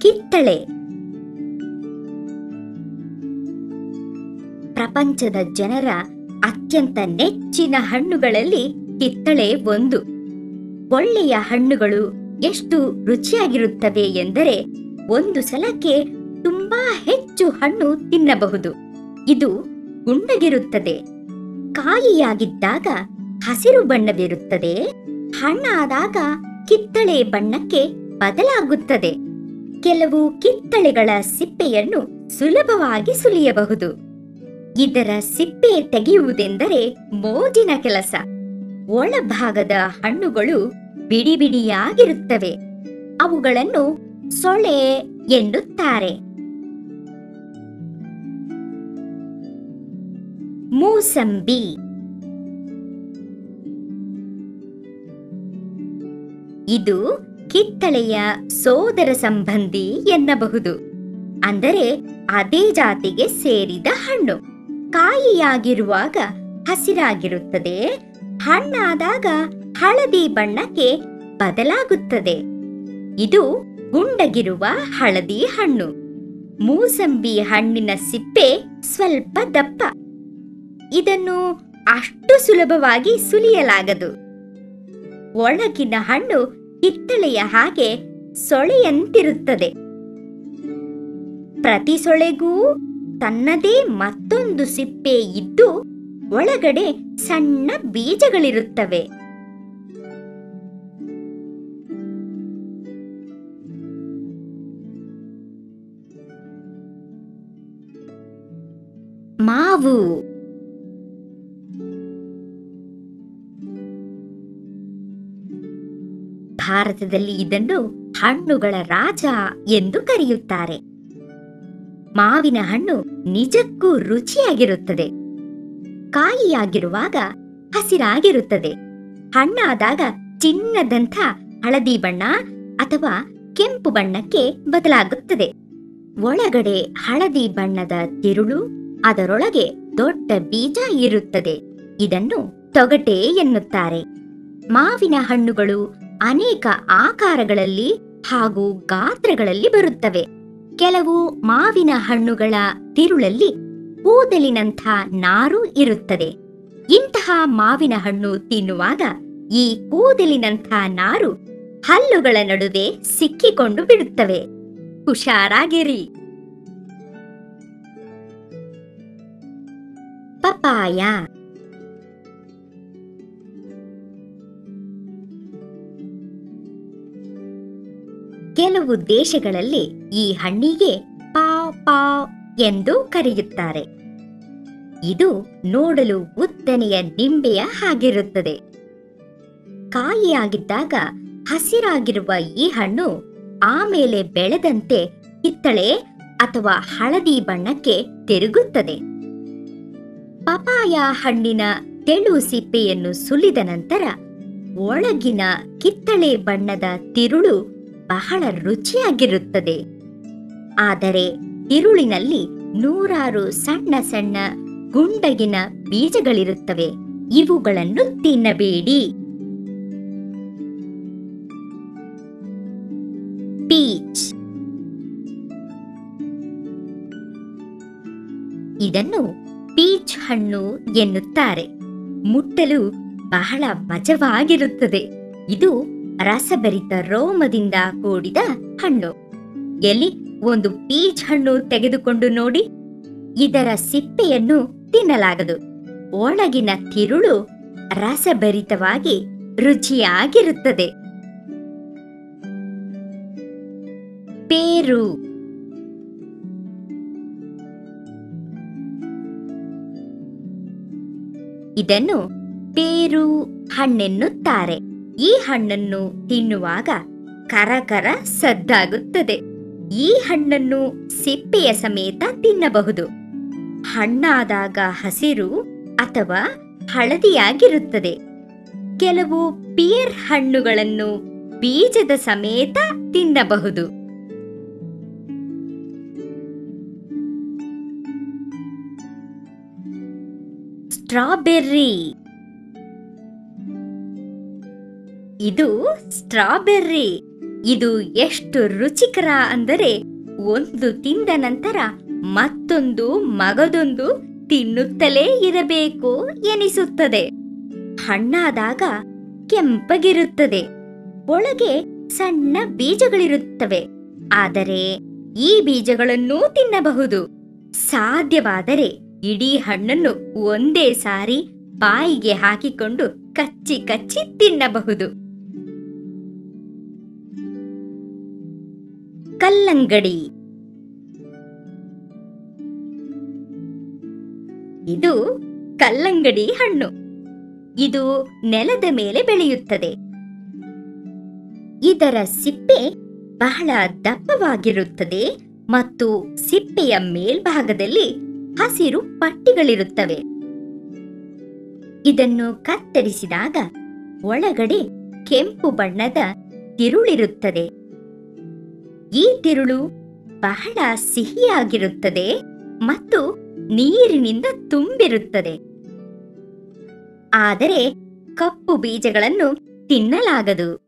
ಕಿತ್ತಳೆ. ಪ್ರಪಂಚದ ಜನರ ಅತ್ಯಂತ ನೆಚ್ಚಿನ ಹಣ್ಣುಗಳಲ್ಲಿ ಕಿತ್ತಳೆ ಒಂದು. ಒಳ್ಳೆಯ ಹಣ್ಣುಗಳು ಎಷ್ಟು ರುಚಿಯಾಗಿರುತ್ತವೆ ಎಂದರೆ ಒಂದು ಸಲಕ್ಕೆ ತುಂಬಾ ಹೆಚ್ಚು ಹಣ್ಣು ತಿನ್ನಬಹುದು. ಇದು ಗುಂಡಗಿರುತ್ತದೆ. ಕಾಯಿಯಾಗಿದ್ದಾಗ ಹಸಿರು ಬಣ್ಣವಿರುತ್ತದೆ. ಹಣ್ಣಾದಾಗ ಕಿತ್ತಳೆ ಬಣ್ಣಕ್ಕೆ ಬದಲಾಗುತ್ತದೆ. ಕೆಲವು ಕಿತ್ತಳೆಗಳ ಸಿಪ್ಪೆಯನ್ನು ಸುಲಭವಾಗಿ ಸುಲಿಯಬಹುದು. ಇದರ ಸಿಪ್ಪೆ ತೆಗೆಯುವುದೆಂದರೆ ಮೋಜಿನ ಕೆಲಸ. ಒಳಭಾಗದ ಹಣ್ಣುಗಳು ಬಿಡಿ ಬಿಡಿಯಾಗಿರುತ್ತವೆ. ಅವುಗಳನ್ನು ಸೊಳೆ ಎನ್ನುತ್ತಾರೆ. ಮೂಸಂಬಿ. ಇದು ಕಿತ್ತಳೆಯ ಸೋದರ ಸಂಬಂಧಿ ಎನ್ನಬಹುದು. ಅಂದರೆ ಅದೇ ಜಾತಿಗೆ ಸೇರಿದ ಹಣ್ಣು. ಕಾಯಿಯಾಗಿರುವಾಗ ಹಸಿರಾಗಿರುತ್ತದೆ. ಹಣ್ಣಾದಾಗ ಹಳದಿ ಬಣ್ಣಕ್ಕೆ ಬದಲಾಗುತ್ತದೆ. ಇದು ಗುಂಡಗಿರುವ ಹಳದಿ ಹಣ್ಣು. ಮೂಸಂಬಿ ಹಣ್ಣಿನ ಸಿಪ್ಪೆ ಸ್ವಲ್ಪ ದಪ್ಪ. ಇದನ್ನು ಅಷ್ಟು ಸುಲಭವಾಗಿ ಸುಲಿಯಲಾಗದು. ಒಳಗಿನ ಹಣ್ಣು ಕಿತ್ತಳೆಯ ಹಾಗೆ ಸೊಳೆಯಂತಿರುತ್ತದೆ. ಪ್ರತಿ ಸೊಳೆಗೂ ತನ್ನದೇ ಮತ್ತೊಂದು ಸಿಪ್ಪೆ ಇದ್ದು ಒಳಗಡೆ ಸಣ್ಣ ಬೀಜಗಳಿರುತ್ತವೆ. ಮಾವು. ಭಾರತದಲ್ಲಿ ಇದನ್ನು ಹಣ್ಣುಗಳ ರಾಜ ಎಂದು ಕರೆಯುತ್ತಾರೆ. ಮಾವಿನ ಹಣ್ಣು ನಿಜಕ್ಕೂ ರುಚಿಯಾಗಿರುತ್ತದೆ. ಕಾಯಿಯಾಗಿರುವಾಗ ಹಸಿರಾಗಿರುತ್ತದೆ. ಹಣ್ಣಾದಾಗ ಚಿನ್ನದಂಥ ಹಳದಿ ಬಣ್ಣ ಅಥವಾ ಕೆಂಪು ಬಣ್ಣಕ್ಕೆ ಬದಲಾಗುತ್ತದೆ. ಒಳಗಡೆ ಹಳದಿ ಬಣ್ಣದ ತಿರುಳು, ಅದರೊಳಗೆ ದೊಡ್ಡ ಬೀಜ ಇರುತ್ತದೆ. ಇದನ್ನು ತೊಗಟೆ ಎನ್ನುತ್ತಾರೆ. ಮಾವಿನ ಹಣ್ಣುಗಳು ಅನೇಕ ಆಕಾರಗಳಲ್ಲಿ ಹಾಗೂ ಗಾತ್ರಗಳಲ್ಲಿ ಬರುತ್ತವೆ. ಕೆಲವು ಮಾವಿನ ಹಣ್ಣುಗಳ ತಿರುಳಲ್ಲಿ ಕೂದಲಿನಂಥ ನಾರು ಇರುತ್ತದೆ. ಇಂತಹ ಮಾವಿನ ಹಣ್ಣು ತಿನ್ನುವಾಗ ಈ ಕೂದಲಿನಂಥ ನಾರು ಹಲ್ಲುಗಳ ನಡುವೆ ಸಿಕ್ಕಿಕೊಂಡು ಬಿಡುತ್ತವೆ. ಹುಷಾರಾಗಿರಿ. ಪಪಾಯ. ಕೆಲವು ದೇಶಗಳಲ್ಲಿ ಈ ಹಣ್ಣಿಗೆ ಪಾವ್ ಪಾವ್ ಎಂದು ಕರೆಯುತ್ತಾರೆ. ಇದು ನೋಡಲು ಉದ್ದನೆಯ ನಿಂಬೆಯ ಹಾಗಿರುತ್ತದೆ. ಕಾಯಿಯಾಗಿದ್ದಾಗ ಹಸಿರಾಗಿರುವ ಈ ಹಣ್ಣು ಆಮೇಲೆ ಬೆಳೆದಂತೆ ಕಿತ್ತಳೆ ಅಥವಾ ಹಳದಿ ಬಣ್ಣಕ್ಕೆ ತಿರುಗುತ್ತದೆ. ಪಪಾಯ ಹಣ್ಣಿನ ತೆಳು ಸಿಪ್ಪೆಯನ್ನು ಸುಲಿದ ನಂತರ ಒಳಗಿನ ಕಿತ್ತಳೆ ಬಣ್ಣದ ತಿರುಳು ಬಹಳ ರುಚಿಯಾಗಿರುತ್ತದೆ. ಆದರೆ ತಿರುಳಿನಲ್ಲಿ ನೂರಾರು ಸಣ್ಣ ಸಣ್ಣ ಗುಂಡಗಿನ ಬೀಜಗಳಿರುತ್ತವೆ. ಇವುಗಳನ್ನು ತಿನ್ನಬೇಡಿ. ಪೀಚ್. ಇದನ್ನು ಪೀಚ್ ಹಣ್ಣು ಎನ್ನುತ್ತಾರೆ. ಮುಟ್ಟಲು ಬಹಳ ಮಜವಾಗಿರುತ್ತದೆ. ಇದು ರಸಭರಿತ ರೋಮದಿಂದ ಕೂಡಿದ ಹಣ್ಣು. ಎಲ್ಲಿ ಒಂದು ಪೀಚ್ ಹಣ್ಣು ತೆಗೆದುಕೊಂಡು ನೋಡಿ. ಇದರ ಸಿಪ್ಪೆಯನ್ನು ತಿನ್ನಲಾಗದು. ಒಳಗಿನ ತಿರುಳು ರಸಭರಿತವಾಗಿ ರುಚಿಯಾಗಿರುತ್ತದೆ. ಪೇರು. ಇದನ್ನು ಪೇರು ಹಣ್ಣೆನ್ನುತ್ತಾರೆ. ಈ ಹಣ್ಣನ್ನು ತಿನ್ನುವಾಗ ಕರಕರ ಸದ್ದಾಗುತ್ತದೆ. ಈ ಹಣ್ಣನ್ನು ಸಿಪ್ಪೆಯ ಸಮೇತ ತಿನ್ನಬಹುದು. ಹಣ್ಣಾದಾಗ ಹಸಿರು ಅಥವಾ ಹಳದಿಯಾಗಿರುತ್ತದೆ. ಕೆಲವು ಪಿಯರ್ ಹಣ್ಣುಗಳನ್ನು ಬೀಜದ ಸಮೇತ ತಿನ್ನಬಹುದು. ಸ್ಟ್ರಾಬೆರ್ರಿ. ಇದು ಸ್ಟ್ರಾಬೆರ್ರಿ. ಇದು ಎಷ್ಟು ರುಚಿಕರ ಅಂದರೆ ಒಂದು ತಿಂದ ನಂತರ ಮತ್ತೊಂದು ಮಗದೊಂದು ತಿನ್ನುತ್ತಲೇ ಇರಬೇಕು ಎನಿಸುತ್ತದೆ. ಹಣ್ಣಾದಾಗ ಕೆಂಪಗಿರುತ್ತದೆ, ಒಳಗೆ ಸಣ್ಣ ಬೀಜಗಳಿರುತ್ತವೆ. ಆದರೆ ಈ ಬೀಜಗಳನ್ನೂ ತಿನ್ನಬಹುದು. ಸಾಧ್ಯವಾದರೆ ಇಡೀ ಹಣ್ಣನ್ನು ಒಂದೇ ಸಾರಿ ಬಾಯಿಗೆ ಹಾಕಿಕೊಂಡು ಕಚ್ಚಿ ಕಚ್ಚಿ ತಿನ್ನಬಹುದು. ಕಲ್ಲಂಗಡಿ. ಇದು ಕಲ್ಲಂಗಡಿ ಹಣ್ಣು. ಇದು ನೆಲದ ಮೇಲೆ ಬೆಳೆಯುತ್ತದೆ. ಇದರ ಸಿಪ್ಪೆ ಬಹಳ ದಪ್ಪವಾಗಿರುತ್ತದೆ ಮತ್ತು ಸಿಪ್ಪೆಯ ಮೇಲ್ಭಾಗದಲ್ಲಿ ಹಸಿರು ಪಟ್ಟಿಗಳಿರುತ್ತವೆ. ಇದನ್ನು ಕತ್ತರಿಸಿದಾಗ ಒಳಗಡೆ ಕೆಂಪು ಬಣ್ಣದ ತಿರುಳಿರುತ್ತದೆ. ಈ ತಿರುಳು ಬಹಳ ಸಿಹಿಯಾಗಿರುತ್ತದೆ ಮತ್ತು ನೀರಿನಿಂದ ತುಂಬಿರುತ್ತದೆ. ಆದರೆ ಕಪ್ಪು ಬೀಜಗಳನ್ನು ತಿನ್ನಲಾಗದು.